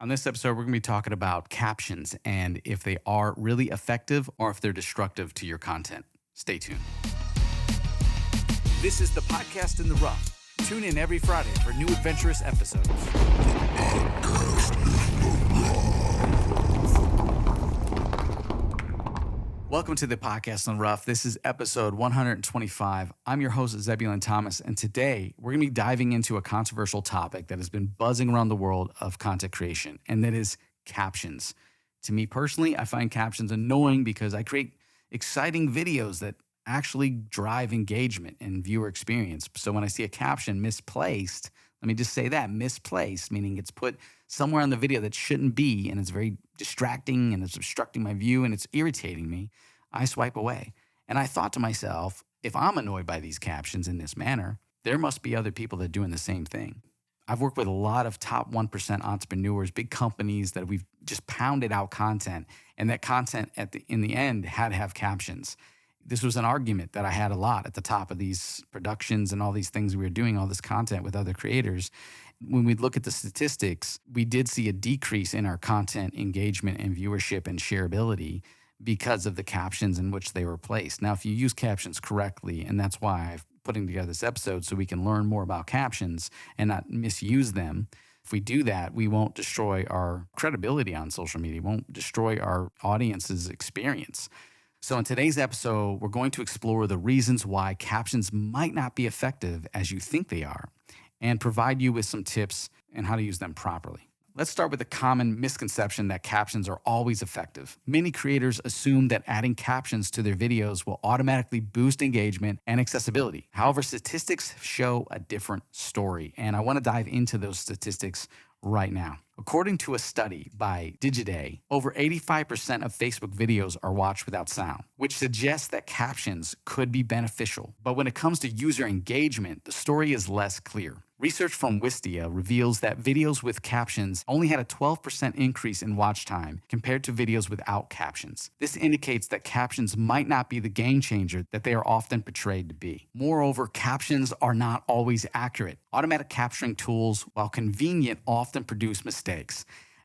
On this episode, we're going to be talking about captions and if they are really effective or if they're destructive to your content. Stay tuned. This is the Podcast in the Rough. Tune in every Friday for new adventurous episodes. Welcome to the Podcast on Rough. This is episode 125. I'm your host, Zebulon Thomas, and today we're going to be diving into a controversial topic that has been buzzing around the world of content creation, and that is captions. To me personally, I find captions annoying because I create exciting videos that actually drive engagement and viewer experience. So when I see a caption misplaced, let me just say that, misplaced, meaning it's put somewhere on the video that shouldn't be, and it's very distracting and it's obstructing my view and it's irritating me, I swipe away. And I thought to myself, if I'm annoyed by these captions in this manner, there must be other people that are doing the same thing. I've worked with a lot of top 1% entrepreneurs, big companies that we've just pounded out content, and that content in the end had to have captions. This was an argument that I had a lot at the top of these productions and all these things we were doing, all this content with other creators. When we look at the statistics, we did see a decrease in our content engagement and viewership and shareability because of the captions in which they were placed. Now, if you use captions correctly, and that's why I'm putting together this episode so we can learn more about captions and not misuse them. If we do that, we won't destroy our credibility on social media, won't destroy our audience's experience. So in today's episode, we're going to explore the reasons why captions might not be effective as you think they are, and provide you with some tips on how to use them properly. Let's start with a common misconception that captions are always effective. Many creators assume that adding captions to their videos will automatically boost engagement and accessibility. However, statistics show a different story, and I want to dive into those statistics right now. According to a study by Digiday, over 85% of Facebook videos are watched without sound, which suggests that captions could be beneficial. But when it comes to user engagement, the story is less clear. Research from Wistia reveals that videos with captions only had a 12% increase in watch time compared to videos without captions. This indicates that captions might not be the game changer that they are often portrayed to be. Moreover, captions are not always accurate. Automatic capturing tools, while convenient, often produce mistakes.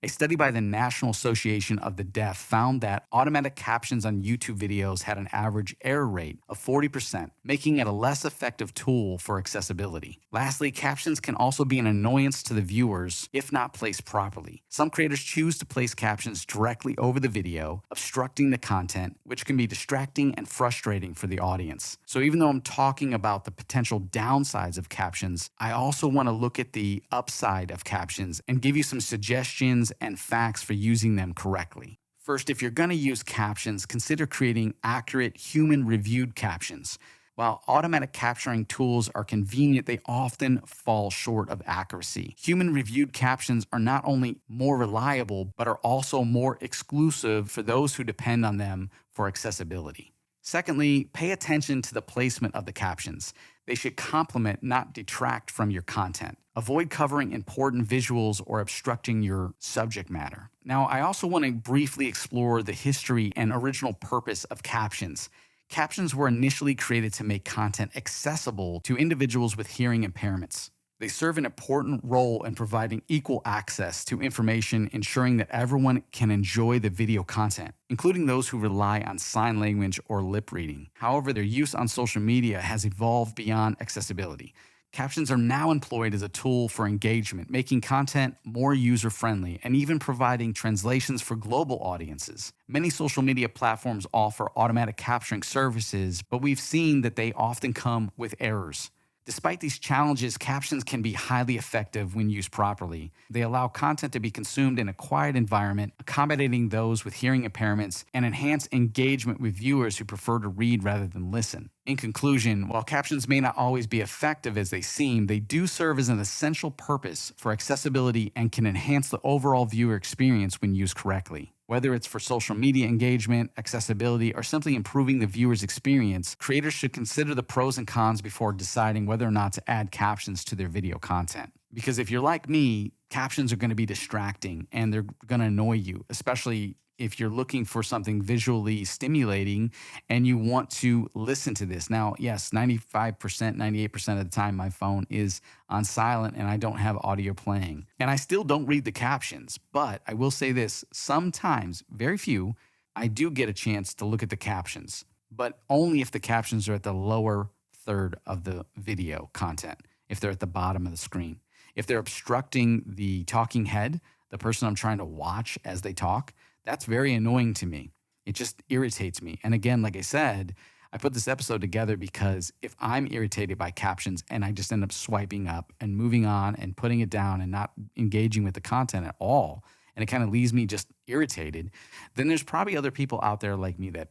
A study by the National Association of the Deaf found that automatic captions on YouTube videos had an average error rate of 40%, making it a less effective tool for accessibility. Lastly, captions can also be an annoyance to the viewers if not placed properly. Some creators choose to place captions directly over the video, obstructing the content, which can be distracting and frustrating for the audience. So even though I'm talking about the potential downsides of captions, I also want to look at the upside of captions and give you some suggestions and facts for using them correctly. First, if you're going to use captions, consider creating accurate human-reviewed captions. While automatic capturing tools are convenient, they often fall short of accuracy. Human-reviewed captions are not only more reliable, but are also more exclusive for those who depend on them for accessibility. Secondly, pay attention to the placement of the captions. They should complement, not detract from your content. Avoid covering important visuals or obstructing your subject matter. Now, I also want to briefly explore the history and original purpose of captions. Captions were initially created to make content accessible to individuals with hearing impairments. They serve an important role in providing equal access to information, ensuring that everyone can enjoy the video content, including those who rely on sign language or lip reading. However, their use on social media has evolved beyond accessibility. Captions are now employed as a tool for engagement, making content more user-friendly and even providing translations for global audiences. Many social media platforms offer automatic capturing services, but we've seen that they often come with errors. Despite these challenges, captions can be highly effective when used properly. They allow content to be consumed in a quiet environment, accommodating those with hearing impairments, and enhance engagement with viewers who prefer to read rather than listen. In conclusion, while captions may not always be effective as they seem, they do serve as an essential purpose for accessibility and can enhance the overall viewer experience when used correctly. Whether it's for social media engagement, accessibility, or simply improving the viewer's experience, creators should consider the pros and cons before deciding whether or not to add captions to their video content. Because if you're like me, captions are going to be distracting and they're going to annoy you, especially if you're looking for something visually stimulating and you want to listen to this. Now, yes, 95%, 98% of the time, my phone is on silent and I don't have audio playing. And I still don't read the captions, but I will say this, sometimes, very few, I do get a chance to look at the captions, but only if the captions are at the lower third of the video content, if they're at the bottom of the screen. If they're obstructing the talking head, the person I'm trying to watch as they talk, that's very annoying to me. It just irritates me. And again, like I said, I put this episode together because if I'm irritated by captions and I just end up swiping up and moving on and putting it down and not engaging with the content at all, and it kind of leaves me just irritated, then there's probably other people out there like me that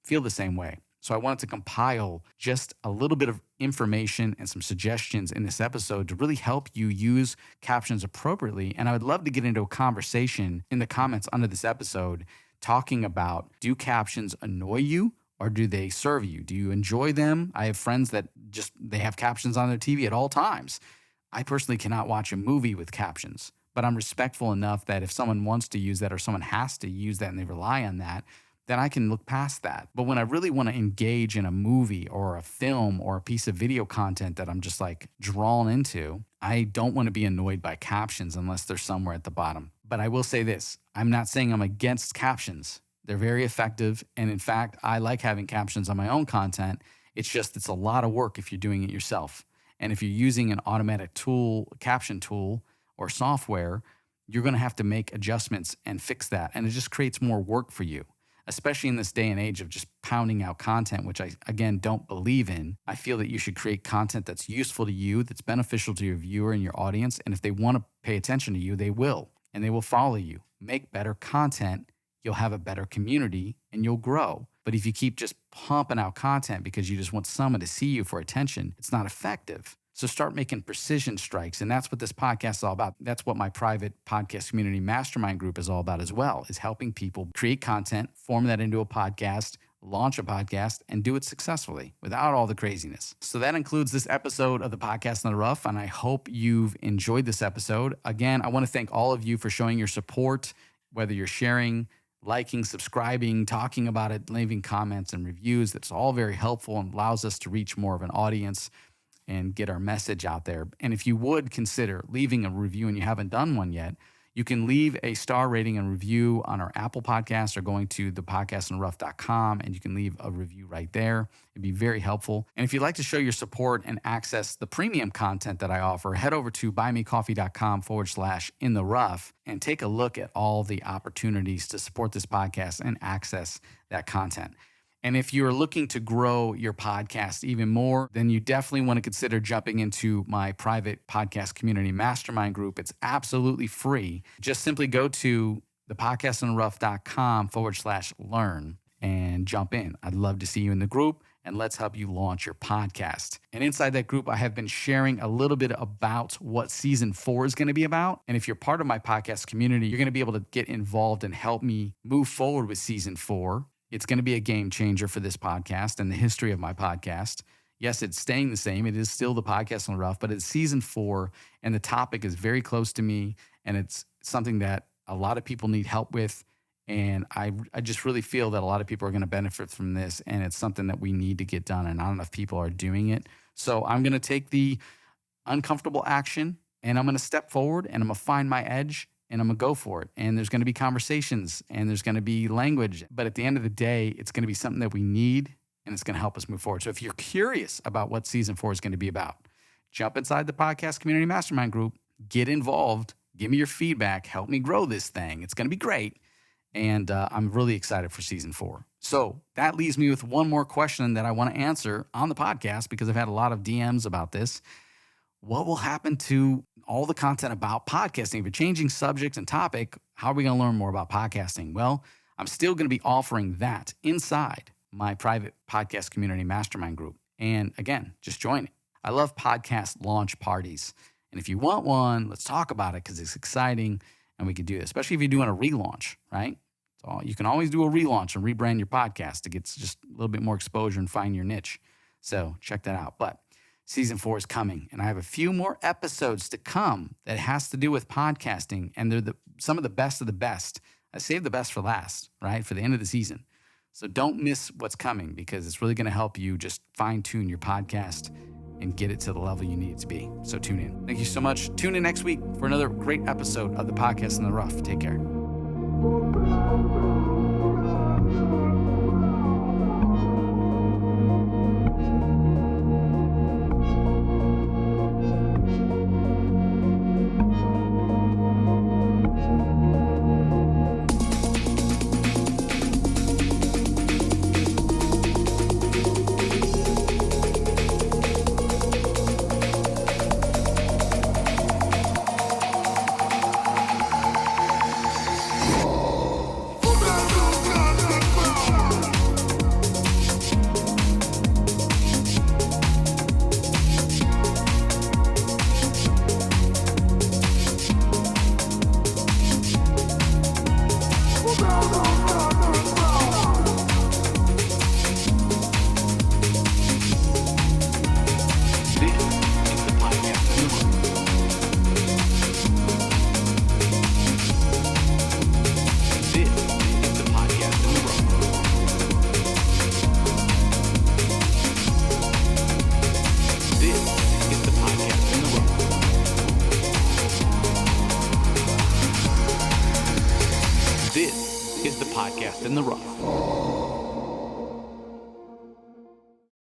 feel the same way. So I wanted to compile just a little bit of information and some suggestions in this episode to really help you use captions appropriately. And I would love to get into a conversation in the comments under this episode talking about, do captions annoy you or do they serve you? Do you enjoy them? I have friends that they have captions on their TV at all times. I personally cannot watch a movie with captions, but I'm respectful enough that if someone wants to use that or someone has to use that and they rely on that, then I can look past that. But when I really want to engage in a movie or a film or a piece of video content that I'm just like drawn into, I don't want to be annoyed by captions unless they're somewhere at the bottom. But I will say this, I'm not saying I'm against captions. They're very effective. And in fact, I like having captions on my own content. It's a lot of work if you're doing it yourself. And if you're using an automatic tool, caption tool or software, you're going to have to make adjustments and fix that. And it just creates more work for you. Especially in this day and age of just pounding out content, which I, again, don't believe in. I feel that you should create content that's useful to you, that's beneficial to your viewer and your audience. And if they want to pay attention to you, they will, and they will follow you. Make better content, you'll have a better community, and you'll grow. But if you keep just pumping out content because you just want someone to see you for attention, it's not effective. So start making precision strikes. And that's what this podcast is all about. That's what my private podcast community mastermind group is all about as well, is helping people create content, form that into a podcast, launch a podcast, and do it successfully without all the craziness. So that includes this episode of the Podcast in the Rough, and I hope you've enjoyed this episode. Again, I want to thank all of you for showing your support, whether you're sharing, liking, subscribing, talking about it, leaving comments and reviews. That's all very helpful and allows us to reach more of an audience and get our message out there. And if you would consider leaving a review and you haven't done one yet, you can leave a star rating and review on our Apple Podcast or going to thepodcastintherough.com and you can leave a review right there. It'd be very helpful. And if you'd like to show your support and access the premium content that I offer, head over to buymecoffee.com/intherough and take a look at all the opportunities to support this podcast and access that content. And if you're looking to grow your podcast even more, then you definitely want to consider jumping into my private podcast community mastermind group. It's absolutely free. Just simply go to thepodcastintherough.com/learn and jump in. I'd love to see you in the group and let's help you launch your podcast. And inside that group, I have been sharing a little bit about what season 4 is going to be about. And if you're part of my podcast community, you're going to be able to get involved and help me move forward with season 4. It's going to be a game changer for this podcast and the history of my podcast. Yes, it's staying the same. It is still the Podcast in the Rough, but it's season 4, and the topic is very close to me, and it's something that a lot of people need help with, and I just really feel that a lot of people are going to benefit from this, and it's something that we need to get done, and not enough people are doing it. So I'm going to take the uncomfortable action, and I'm going to step forward, and I'm going to find my edge, and I'm going to go for it. And there's going to be conversations and there's going to be language. But at the end of the day, it's going to be something that we need and it's going to help us move forward. So if you're curious about what season 4 is going to be about, jump inside the podcast community mastermind group, get involved, give me your feedback, help me grow this thing. It's going to be great. And I'm really excited for season 4. So that leaves me with one more question that I want to answer on the podcast because I've had a lot of DMs about this. What will happen to all the content about podcasting? If you're changing subject and topic, how are we going to learn more about podcasting? Well, I'm still going to be offering that inside my private podcast community mastermind group. And again, just join it. I love podcast launch parties. And if you want one, let's talk about it because it's exciting and we could do it, especially if you're doing a relaunch, right? So you can always do a relaunch and rebrand your podcast to get just a little bit more exposure and find your niche. So check that out. But season 4 is coming, and I have a few more episodes to come that has to do with podcasting, and they're some of the best of the best. save the best for last, right? For the end of the season. So don't miss what's coming because it's really going to help you just fine tune your podcast and get it to the level you need it to be. So tune in. Thank you so much. Tune in next week for another great episode of the Podcast in the Rough. Take care. This is the Podcast in the Rough.